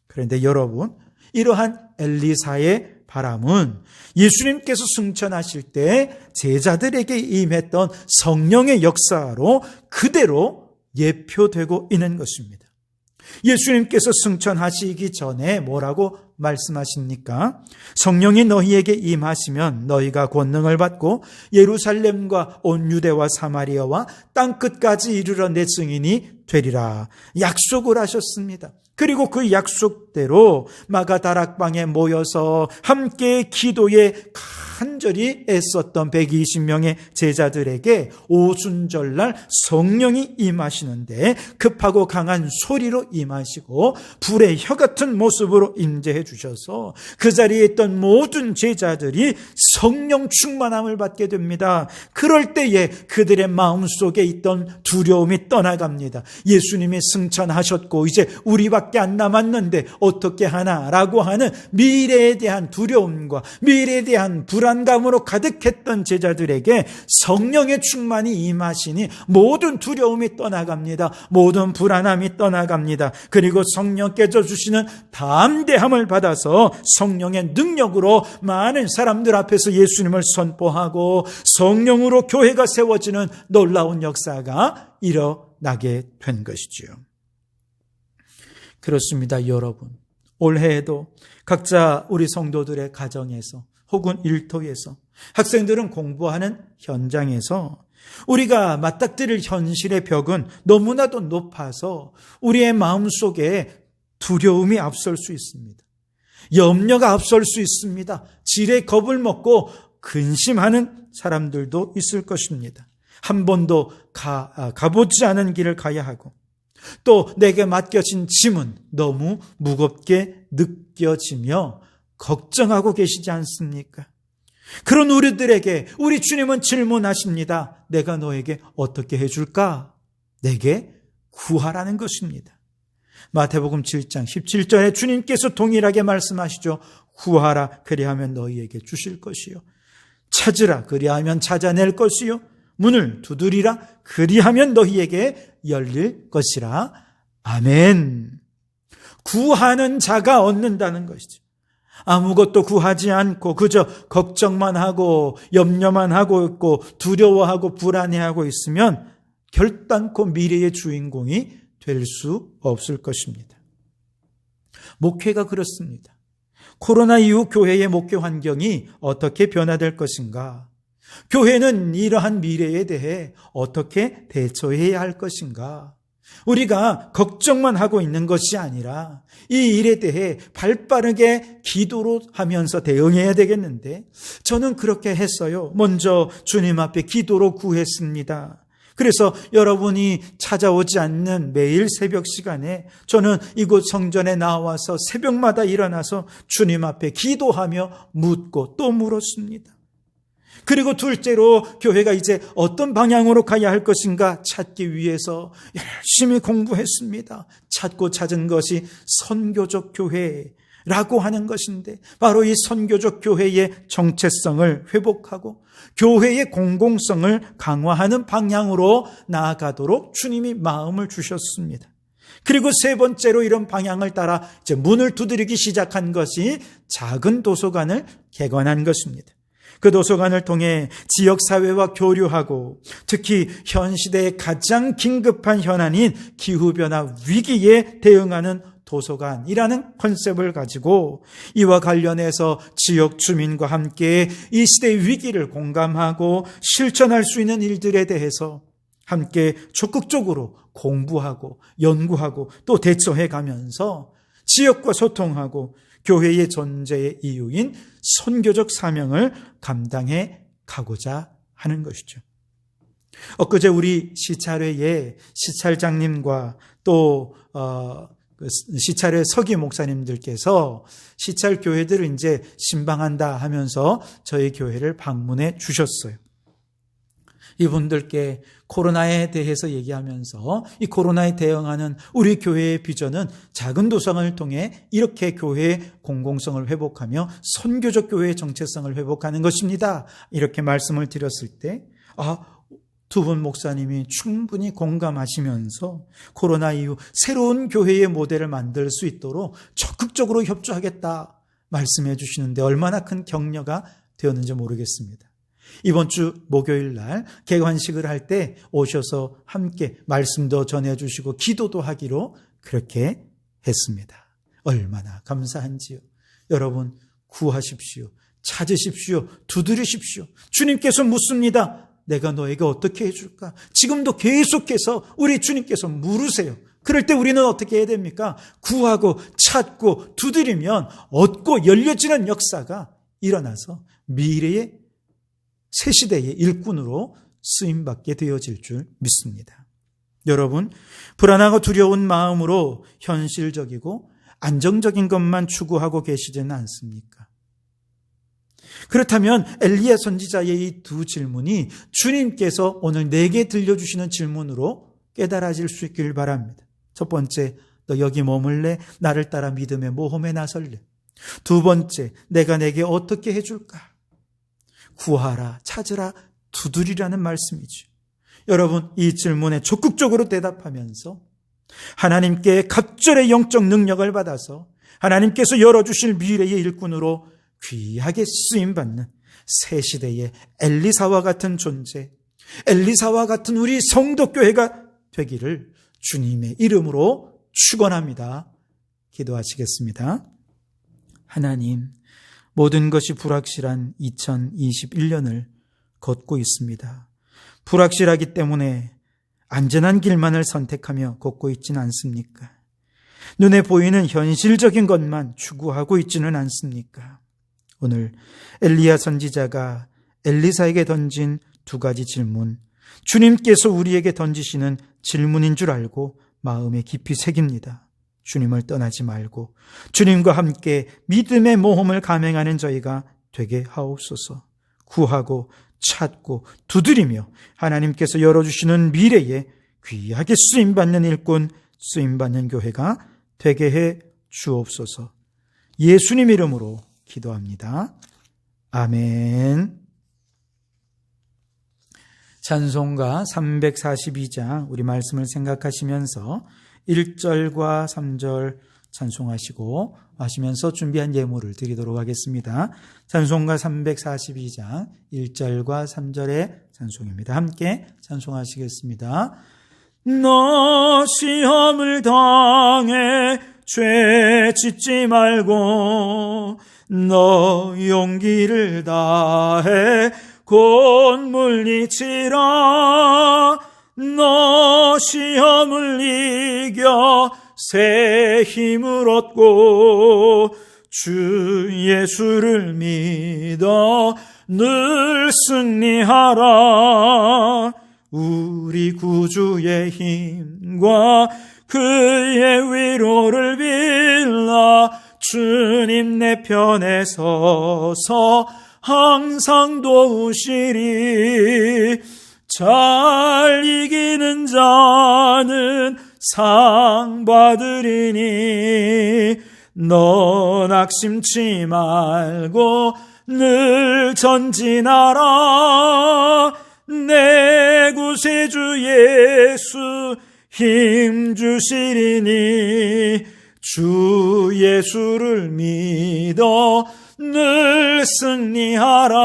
그런데 여러분, 이러한 엘리사의 바람은 예수님께서 승천하실 때 제자들에게 임했던 성령의 역사로 그대로 예표되고 있는 것입니다. 예수님께서 승천하시기 전에 뭐라고 말씀하십니까? 성령이 너희에게 임하시면 너희가 권능을 받고 예루살렘과 온 유대와 사마리아와 땅끝까지 이르러 내 증인이 되리라 약속을 하셨습니다. 그리고 그 약속대로 마가다락방에 모여서 함께 기도에 간절히 애썼던 120명의 제자들에게 오순절날 성령이 임하시는데 급하고 강한 소리로 임하시고 불의 혀 같은 모습으로 임재해 주셔서 그 자리에 있던 모든 제자들이 성령 충만함을 받게 됩니다. 그럴 때에 그들의 마음속에 있던 두려움이 떠나갑니다. 예수님이 승천하셨고 이제 우리밖에 안 남았는데 어떻게 하나라고 하는 미래에 대한 두려움과 미래에 대한 불안감으로 가득했던 제자들에게 성령의 충만이 임하시니 모든 두려움이 떠나갑니다. 모든 불안함이 떠나갑니다. 그리고 성령께서 주시는 담대함을 받아서 성령의 능력으로 많은 사람들 앞에서 예수님을 선포하고 성령으로 교회가 세워지는 놀라운 역사가 일어나게 된 것이지요. 그렇습니다, 여러분. 올해에도 각자 우리 성도들의 가정에서 혹은 일터에서 학생들은 공부하는 현장에서 우리가 맞닥뜨릴 현실의 벽은 너무나도 높아서 우리의 마음속에 두려움이 앞설 수 있습니다. 염려가 앞설 수 있습니다. 지레 겁을 먹고 근심하는 사람들도 있을 것입니다. 한 번도 가보지 않은 길을 가야 하고 또 내게 맡겨진 짐은 너무 무겁게 느껴지며 걱정하고 계시지 않습니까? 그런 우리들에게 우리 주님은 질문하십니다. 내가 너에게 어떻게 해줄까? 내게 구하라는 것입니다. 마태복음 7장 17절에 주님께서 동일하게 말씀하시죠. 구하라 그리하면 너희에게 주실 것이요 찾으라 그리하면 찾아낼 것이요 문을 두드리라 그리하면 너희에게 열릴 것이라. 아멘. 구하는 자가 얻는다는 것이죠. 아무것도 구하지 않고 그저 걱정만 하고 염려만 하고 있고 두려워하고 불안해하고 있으면 결단코 미래의 주인공이 될 수 없을 것입니다. 목회가 그렇습니다. 코로나 이후 교회의 목회 환경이 어떻게 변화될 것인가? 교회는 이러한 미래에 대해 어떻게 대처해야 할 것인가? 우리가 걱정만 하고 있는 것이 아니라 이 일에 대해 발빠르게 기도로 하면서 대응해야 되겠는데 저는 그렇게 했어요. 먼저 주님 앞에 기도로 구했습니다. 그래서 여러분이 찾아오지 않는 매일 새벽 시간에 저는 이곳 성전에 나와서 새벽마다 일어나서 주님 앞에 기도하며 묻고 또 물었습니다. 그리고 둘째로 교회가 이제 어떤 방향으로 가야 할 것인가 찾기 위해서 열심히 공부했습니다. 찾고 찾은 것이 선교적 교회라고 하는 것인데 바로 이 선교적 교회의 정체성을 회복하고 교회의 공공성을 강화하는 방향으로 나아가도록 주님이 마음을 주셨습니다. 그리고 세 번째로 이런 방향을 따라 이제 문을 두드리기 시작한 것이 작은 도서관을 개관한 것입니다. 그 도서관을 통해 지역사회와 교류하고 특히 현 시대의 가장 긴급한 현안인 기후변화 위기에 대응하는 도서관이라는 컨셉을 가지고 이와 관련해서 지역 주민과 함께 이 시대의 위기를 공감하고 실천할 수 있는 일들에 대해서 함께 적극적으로 공부하고 연구하고 또 대처해 가면서 지역과 소통하고 교회의 존재의 이유인 선교적 사명을 감당해 가고자 하는 것이죠. 엊그제 우리 시찰회에 시찰장님과 또 시찰회 서기 목사님들께서 시찰 교회들을 이제 신방한다 하면서 저희 교회를 방문해 주셨어요. 이분들께 코로나에 대해서 얘기하면서 이 코로나에 대응하는 우리 교회의 비전은 작은 도성을 통해 이렇게 교회의 공공성을 회복하며 선교적 교회의 정체성을 회복하는 것입니다. 이렇게 말씀을 드렸을 때 두 분 목사님이 충분히 공감하시면서 코로나 이후 새로운 교회의 모델을 만들 수 있도록 적극적으로 협조하겠다 말씀해 주시는데 얼마나 큰 격려가 되었는지 모르겠습니다. 이번 주 목요일 날 개관식을 할 때 오셔서 함께 말씀도 전해주시고 기도도 하기로 그렇게 했습니다. 얼마나 감사한지요. 여러분 구하십시오. 찾으십시오. 두드리십시오. 주님께서 묻습니다. 내가 너에게 어떻게 해줄까? 지금도 계속해서 우리 주님께서 물으세요. 그럴 때 우리는 어떻게 해야 됩니까? 구하고 찾고 두드리면 얻고 열려지는 역사가 일어나서 미래의 새 시대의 일꾼으로 쓰임받게 되어질 줄 믿습니다. 여러분, 불안하고 두려운 마음으로 현실적이고 안정적인 것만 추구하고 계시지는 않습니까? 그렇다면 엘리야 선지자의 이 두 질문이 주님께서 오늘 내게 들려주시는 질문으로 깨달아질 수 있길 바랍니다. 첫 번째, 너 여기 머물래? 나를 따라 믿음의 모험에 나설래? 두 번째, 내가 내게 어떻게 해줄까? 구하라, 찾으라, 두드리라는 말씀이죠. 여러분, 이 질문에 적극적으로 대답하면서 하나님께 갑절의 영적 능력을 받아서 하나님께서 열어주실 미래의 일꾼으로 귀하게 쓰임받는 새 시대의 엘리사와 같은 존재, 엘리사와 같은 우리 성도교회가 되기를 주님의 이름으로 축원합니다. 기도하시겠습니다. 하나님, 모든 것이 불확실한 2021년을 걷고 있습니다. 불확실하기 때문에 안전한 길만을 선택하며 걷고 있지는 않습니까? 눈에 보이는 현실적인 것만 추구하고 있지는 않습니까? 오늘 엘리야 선지자가 엘리사에게 던진 두 가지 질문, 주님께서 우리에게 던지시는 질문인 줄 알고 마음에 깊이 새깁니다. 주님을 떠나지 말고 주님과 함께 믿음의 모험을 감행하는 저희가 되게 하옵소서. 구하고 찾고 두드리며 하나님께서 열어주시는 미래에 귀하게 쓰임받는 일꾼, 쓰임받는 교회가 되게 해 주옵소서. 예수님 이름으로 기도합니다. 아멘. 찬송가 342장 우리 말씀을 생각하시면서 1절과 3절 찬송하시고 하시면서 준비한 예물을 드리도록 하겠습니다. 찬송가 342장 1절과 3절의 찬송입니다. 함께 찬송하시겠습니다. 너 시험을 당해 죄 짓지 말고 너 용기를 다해 곧 물리치라. 너 시험을 이겨 새 힘을 얻고 주 예수를 믿어 늘 승리하라. 우리 구주의 힘과 그의 위로를 빌라. 주님 내 편에 서서 항상 도우시리. 잘 이기는 자는 상 받으리니 너 낙심치 말고 늘 전진하라. 내 구세주 예수 힘 주시리니 주 예수를 믿어 늘 승리하라.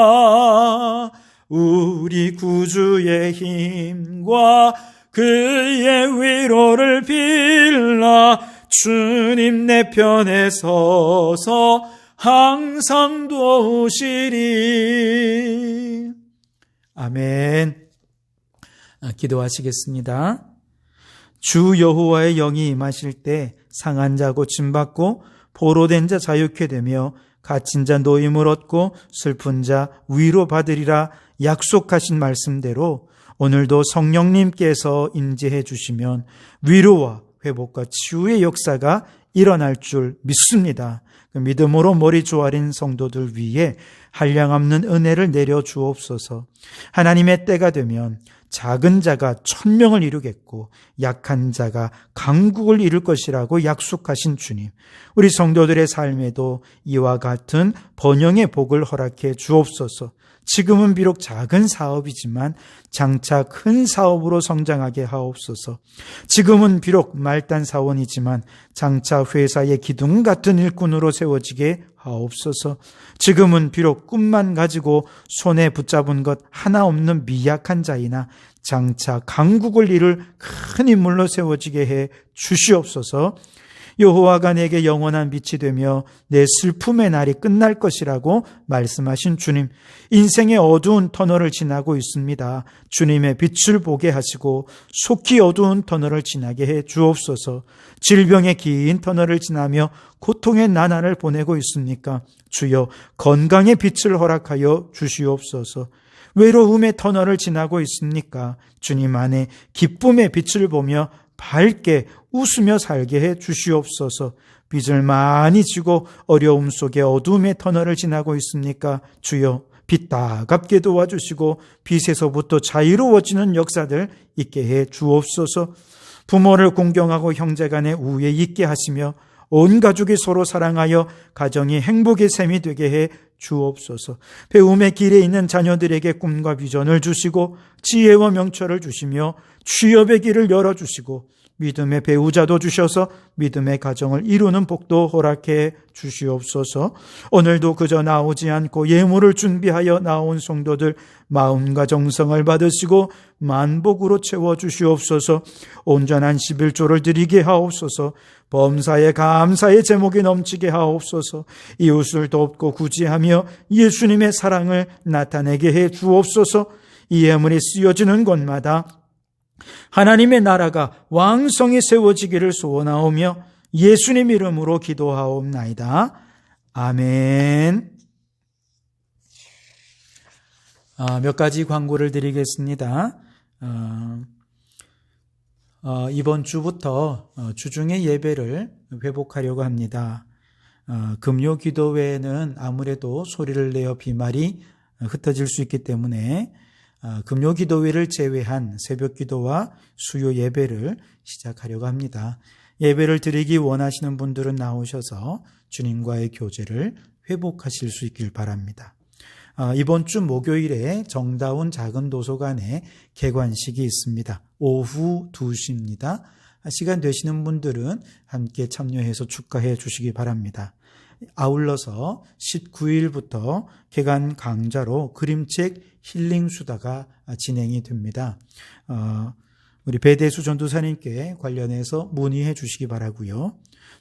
우리 구주의 힘과 그의 위로를 빌라. 주님 내 편에 서서 항상 도우시리. 아멘. 기도하시겠습니다. 주 여호와의 영이 임하실 때 상한 자 고침받고 포로된 자 자유케 되며 갇힌 자 노임을 얻고 슬픈 자 위로받으리라 약속하신 말씀대로 오늘도 성령님께서 임재해 주시면 위로와 회복과 치유의 역사가 일어날 줄 믿습니다. 그 믿음으로 머리 조아린 성도들 위에 한량없는 은혜를 내려 주옵소서. 하나님의 때가 되면 작은 자가 1000명을 이루겠고 약한 자가 강국을 이룰 것이라고 약속하신 주님, 우리 성도들의 삶에도 이와 같은 번영의 복을 허락해 주옵소서. 지금은 비록 작은 사업이지만 장차 큰 사업으로 성장하게 하옵소서. 지금은 비록 말단 사원이지만 장차 회사의 기둥 같은 일꾼으로 세워지게 하옵소서. 지금은 비록 꿈만 가지고 손에 붙잡은 것 하나 없는 미약한 자이나 장차 강국을 이룰 큰 인물로 세워지게 해 주시옵소서. 여호와가 내게 영원한 빛이 되며 내 슬픔의 날이 끝날 것이라고 말씀하신 주님, 인생의 어두운 터널을 지나고 있습니다. 주님의 빛을 보게 하시고 속히 어두운 터널을 지나게 해 주옵소서. 질병의 긴 터널을 지나며 고통의 나날을 보내고 있습니까? 주여 건강의 빛을 허락하여 주시옵소서. 외로움의 터널을 지나고 있습니까? 주님 안에 기쁨의 빛을 보며 밝게 웃으며 살게 해 주시옵소서. 빚을 많이 지고 어려움 속에 어둠의 터널을 지나고 있습니까? 주여 빚 다 갚게 도와주시고 빚에서부터 자유로워지는 역사들 있게 해 주옵소서. 부모를 공경하고 형제간의 우애 있게 하시며 온 가족이 서로 사랑하여 가정이 행복의 셈이 되게 해 주옵소서. 배움의 길에 있는 자녀들에게 꿈과 비전을 주시고 지혜와 명철을 주시며 취업의 길을 열어주시고 믿음의 배우자도 주셔서 믿음의 가정을 이루는 복도 허락해 주시옵소서. 오늘도 그저 나오지 않고 예물을 준비하여 나온 성도들 마음과 정성을 받으시고 만복으로 채워주시옵소서. 온전한 11조를 드리게 하옵소서. 범사에 감사의 제목이 넘치게 하옵소서. 이웃을 돕고 구제하며 예수님의 사랑을 나타내게 해 주옵소서. 이 예물이 쓰여지는 곳마다 하나님의 나라가 왕성히 세워지기를 소원하오며 예수님 이름으로 기도하옵나이다. 아멘. 몇 가지 광고를 드리겠습니다. 이번 주부터 주중의 예배를 회복하려고 합니다. 금요 기도 외에는 아무래도 소리를 내어 비말이 흩어질 수 있기 때문에 금요 기도회를 제외한 새벽 기도와 수요 예배를 시작하려고 합니다. 예배를 드리기 원하시는 분들은 나오셔서 주님과의 교제를 회복하실 수 있길 바랍니다. 이번 주 목요일에 정다운 작은 도서관에 개관식이 있습니다. 오후 2시입니다. 시간 되시는 분들은 함께 참여해서 축하해 주시기 바랍니다. 아울러서 19일부터 개관 강좌로 그림책 힐링 수다가 진행이 됩니다. 우리 배대수 전도사님께 관련해서 문의해 주시기 바라고요.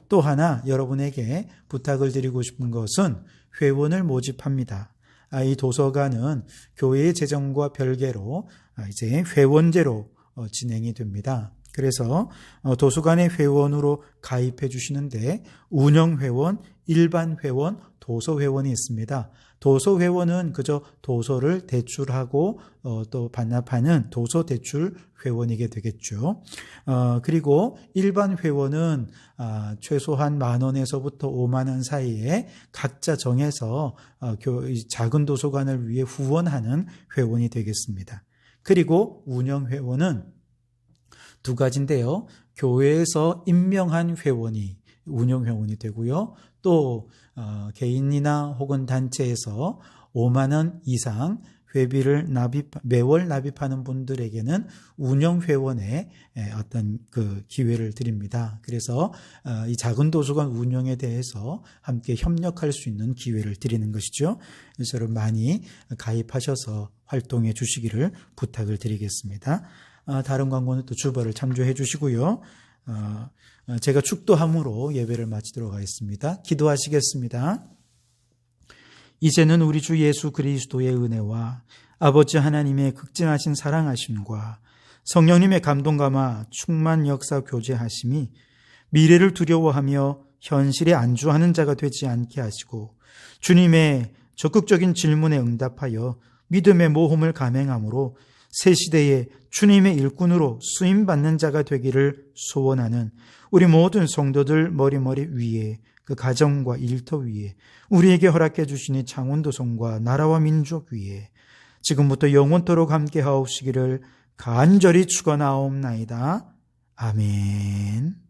또 하나 여러분에게 부탁을 드리고 싶은 것은 회원을 모집합니다. 이 도서관은 교회의 재정과 별개로 이제 회원제로 진행이 됩니다. 그래서 도서관의 회원으로 가입해 주시는데 운영회원, 일반회원, 도서회원이 있습니다. 도서회원은 그저 도서를 대출하고 또 반납하는 도서대출 회원이게 되겠죠. 그리고 일반 회원은 최소한 10,000원에서부터 50,000원 사이에 각자 정해서 작은 도서관을 위해 후원하는 회원이 되겠습니다. 그리고 운영회원은 두 가지인데요. 교회에서 임명한 회원이 운영회원이 되고요. 또 개인이나 혹은 단체에서 50,000원 이상 회비를 매월 납입하는 분들에게는 운영회원의 어떤 그 기회를 드립니다. 그래서 이 작은 도서관 운영에 대해서 함께 협력할 수 있는 기회를 드리는 것이죠. 그래서 여러분 많이 가입하셔서 활동해 주시기를 부탁을 드리겠습니다. 다른 광고는 또 주보를 참조해 주시고요. 제가 축도함으로 예배를 마치도록 하겠습니다. 기도하시겠습니다. 이제는 우리 주 예수 그리스도의 은혜와 아버지 하나님의 극진하신 사랑하심과 성령님의 감동 감화 충만 역사 교제하심이 미래를 두려워하며 현실에 안주하는 자가 되지 않게 하시고 주님의 적극적인 질문에 응답하여 믿음의 모험을 감행함으로 새 시대에 주님의 일꾼으로 쓰임받는 자가 되기를 소원하는 우리 모든 성도들 머리머리 위에 그 가정과 일터 위에 우리에게 허락해 주시니 창원도성과 나라와 민족 위에 지금부터 영원토록 함께 하옵시기를 간절히 축원하옵나이다. 아멘.